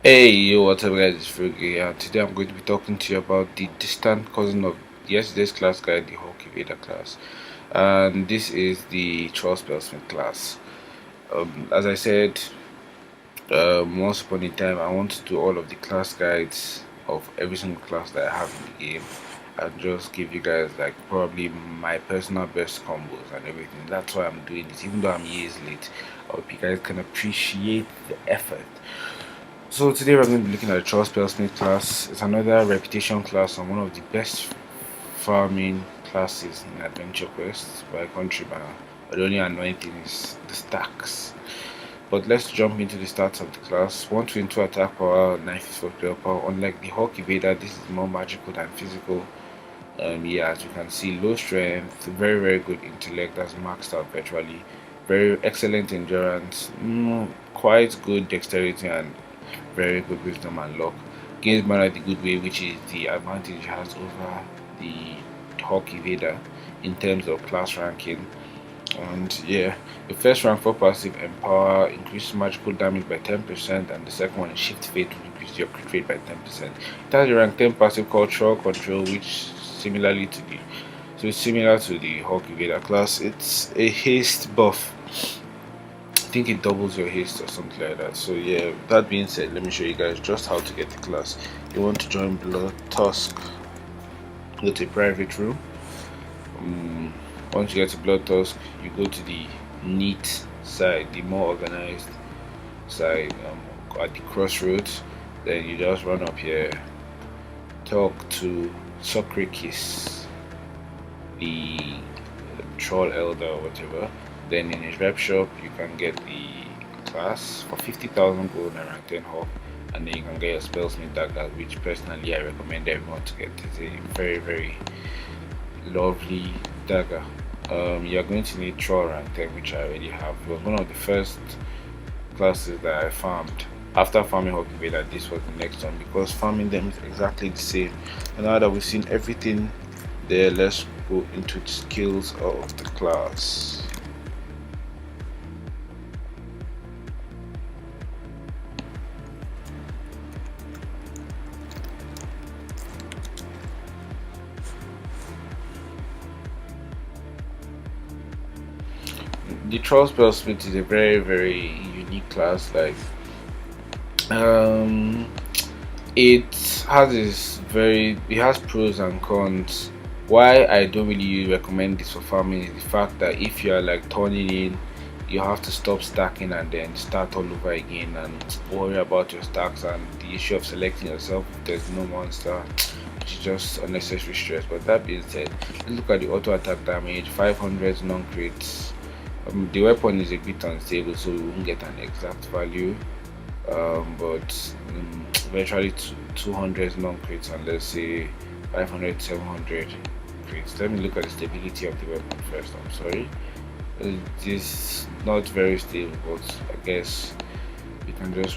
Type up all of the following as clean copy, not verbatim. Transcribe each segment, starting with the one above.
Hey, yo, what's up, guys? It's Frugi. Today I'm going to be talking to you about the distant cousin of yesterday's class guide, the Hockey Veda class. And this is the Spellsmith class. As I said, once upon a time, I want to do all of the class guides of every single class that I have in the game and just give you guys like probably my personal best combos and everything. That's why I'm doing this, even though I'm years late. I hope you guys can appreciate the effort. So today we're going to be looking at the Charles Spellsmith class. It's another reputation class and one of the best farming classes in Adventure Quest by country banner. But the only annoying thing is the stacks. But let's jump into the stats of the class. 122 attack power, 954 player power. Unlike the Hawk Evader, this is more magical than physical. Yeah, as you can see, low strength, very good intellect, that's maxed out virtually. Very excellent endurance, quite good dexterity and very good wisdom and luck. Gains mana the good way, which is the advantage it has over the Hawk Evader in terms of class ranking. And yeah, the first rank for passive empower increases magical damage by 10%, and the second one is shift fate to increase your crit rate by 10%. It has a rank 10 passive called Troll Control, which it's similar to the Hawk Evader class. It's a haste buff. I think it doubles your haste or something like that. So yeah, that being said, let me show you guys just how to get the class. You want to join Blood Tusk, go to a private room. Once you get to Blood Tusk, you go to the neat side, the more organized side, at the crossroads. Then you just run up here, talk to Socrates, the troll elder or whatever. Then in his rep shop, you can get the class for 50,000 gold and rank 10 hawk, and then you can get your Spellsmith dagger, which personally I recommend everyone to get. It's a very lovely dagger. You're going to need troll rank 10, which I already have. It was one of the first classes that I farmed. After farming Hawk Invader, this was the next one because farming them is exactly the same. And now that we've seen everything there, let's go into the skills of the class. The Troll Spellsmith is a very unique class. Like, um, it has pros and cons. Why I don't really recommend this for farming is the fact that if you are like turning in, you have to stop stacking and then start all over again and worry about your stacks and the issue of selecting yourself if there's no monster, which is just unnecessary stress. But that being said, let's look at the auto attack damage. 500 non-crits. The weapon is a bit unstable, so we won't get an exact value, but virtually 200 non-crits and let's say 500 700 crits. Let me look at the stability of the weapon first. I'm sorry, it is not very stable, but I guess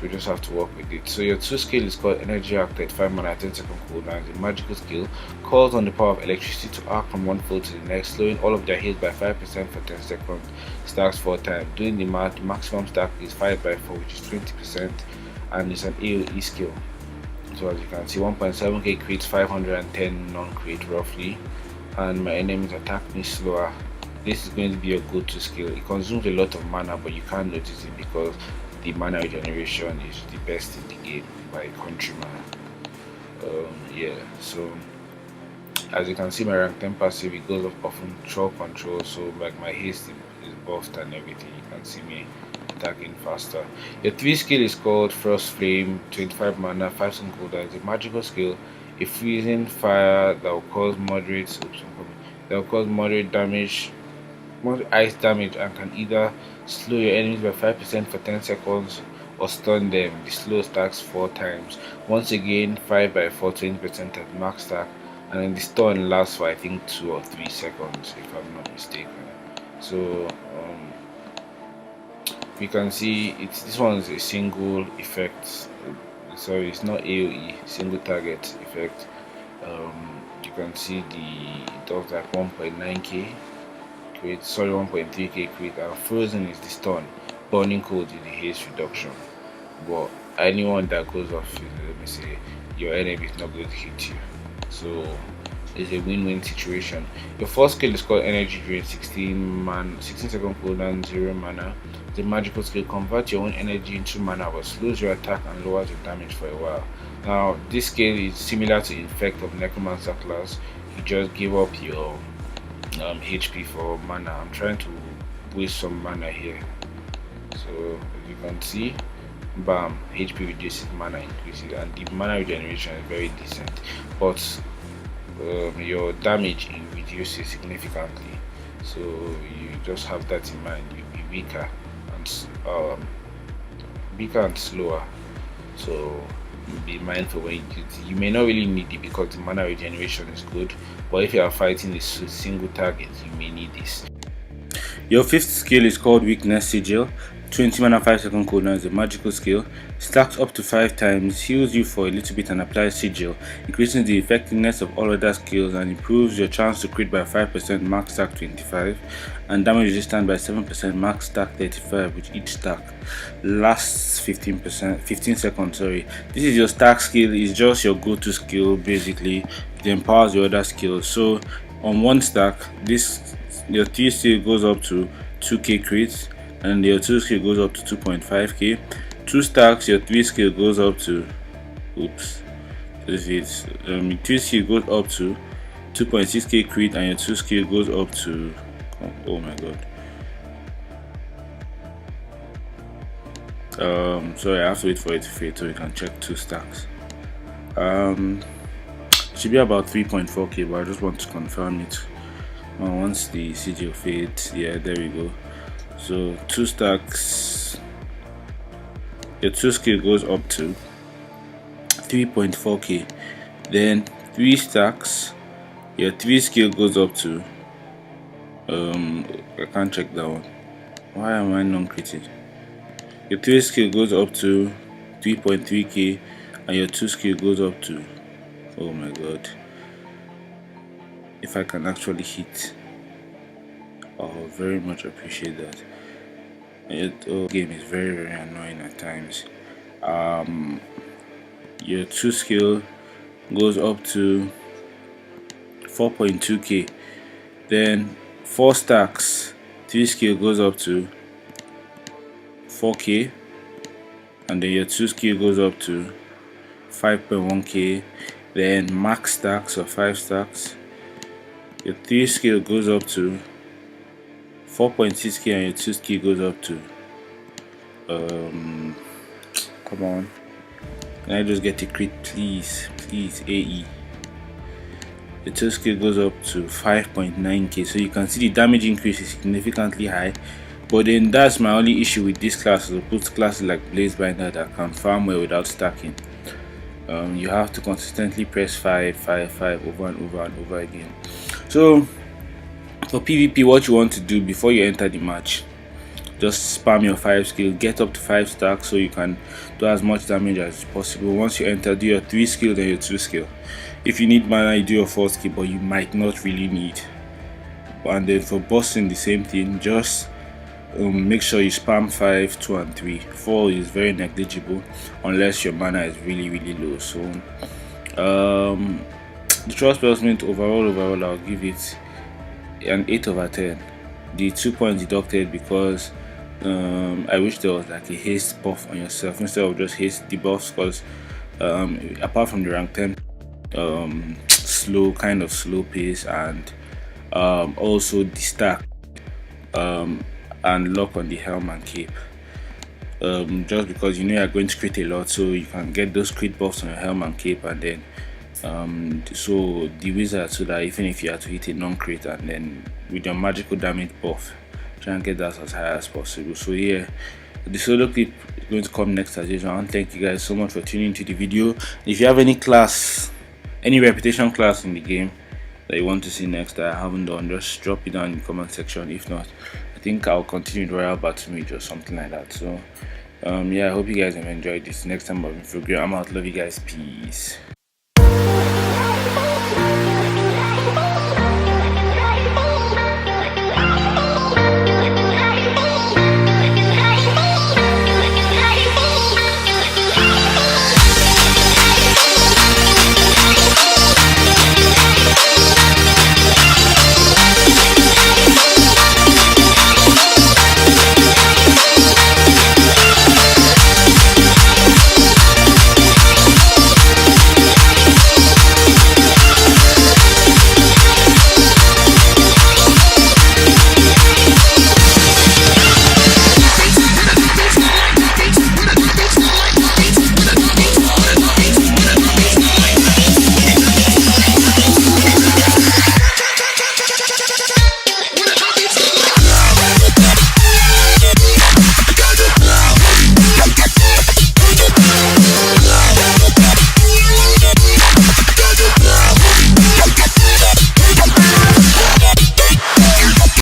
we just have to work with it. So your 2 skill is called Energy Act at 5 mana 10-second cooldown. It's a magical skill, calls on the power of electricity to arc from one foe to the next, slowing all of their hits by 5% for 10 seconds, stacks 4 times. Doing the math, the maximum stack is 5/4, which is 20%, and it's an AoE skill. So as you can see, 1.7k crits, 510 non-crit roughly, and my enemies attack me slower. This is going to be your go-to skill. It consumes a lot of mana, but you can't notice it because the mana regeneration is the best in the game by countryman. Yeah, so as you can see, my rank 10 passive, it goes up often troll control, so like my haste is buffed and everything. You can see me attacking faster. Your 3 skill is called Frost Flame, 25 mana, 5 second cooldown. It's a magical skill, a freezing fire that will cause moderate damage, moderate ice damage, and can either slow your enemies by 5% for 10 seconds or stun them. The slow stacks 4 times. Once again, 5/4, 20% at max stack, and then the stun lasts for I think 2 or 3 seconds if I'm not mistaken. So you can see this one is a single effect. Sorry, it's not AoE, single target effect. You can see it does like 1.9k crit, sorry, 1.3k crit, and frozen is the stun, burning cold is the haste reduction. But anyone that goes off, let me say, your enemy is not going to hit you. So it's a win-win situation. Your first skill is called Energy Drain, 16 second cooldown, 0 mana. The magical skill converts your own energy into mana but slows your attack and lowers your damage for a while. Now this skill is similar to the effect of Necromancer class. You just give up your HP for mana. I'm trying to waste some mana here. So as you can see, bam, HP reduces, mana increases, and the mana regeneration is very decent, but your damage reduces significantly. So you just have that in mind. You'll be weaker and slower. So be mindful when you use it. You may not really need it because the mana regeneration is good, but if you are fighting a single target, you may need this. Your fifth skill is called Weakness Sigil. 20 mana 5 second cooldown is a magical skill. Stacks up to 5 times, heals you for a little bit and applies Sigil, increasing the effectiveness of all other skills and improves your chance to crit by 5%, max stack 25, and damage resistance by 7%, max stack 35, which each stack lasts 15 seconds. Sorry, this is your stack skill. It's just your go-to skill basically. It empowers your other skills. So on one stack, your 3 skill goes up to 2k crits, and your 2 skill goes up to 2.5k. 2 stacks, your 3 skill goes up to 3 skill goes up to 2.6k crit, and your 2 skill goes up to oh my god, sorry, I have to wait for it to fade so you can check 2 stacks. It should be about 3.4k, but I just want to confirm it. Once the sigil fades, yeah, there we go. So 2 stacks, your 2 skill goes up to 3.4k. Then 3 stacks, your 3 skill goes up to I can't check that one. Why am I non-critted? Your 3 skill goes up to 3.3k, and your 2 skill goes up to, oh my god, if I can actually hit, I'll very much appreciate that. Game is very annoying at times. Your 2 skill goes up to 4.2k. Then 4 stacks, 3 skill goes up to 4k, and then your 2 skill goes up to 5.1k. Then max stacks or 5 stacks, your 3 skill goes up to 4.6k, and your 2 skill goes up to come on, can I just get a crit, please AE. The 2 skill goes up to 5.9k. so you can see the damage increase is significantly high. But then that's my only issue with this class, as opposed to classes like Blazebinder that can farm well without stacking. You have to consistently press 5 over and over again. So for PvP, what you want to do before you enter the match, just spam your 5 skill, get up to 5 stacks so you can do as much damage as possible. Once you enter, do your 3 skill, then your 2 skill. If you need mana, you do your 4 skill, but you might not really need. And then for bossing, the same thing, just make sure you spam 5, 2 and 3. 4 is very negligible unless your mana is really low. So the Trust Spellsmith overall I'll give it an 8 over 10. The 2 points deducted because I wish there was like a haste buff on yourself instead of just haste debuffs, because apart from the rank 10 slow pace, and also the stack and lock on the helm and cape, just because you know you're going to crit a lot, so you can get those crit buffs on your helm and cape, and then so the wizard, so that even if you have to hit a non-crit, and then with your magical damage buff, try and get that as high as possible. So yeah, the solo clip is going to come next as usual, and thank you guys so much for tuning into the video. If you have any reputation class in the game that you want to see next that I haven't done, just drop it down in the comment section. If not, I think I'll continue with Royal Battle Mage or something like that. So yeah, I hope you guys have enjoyed this. Next time I'm out. Love you guys. Peace.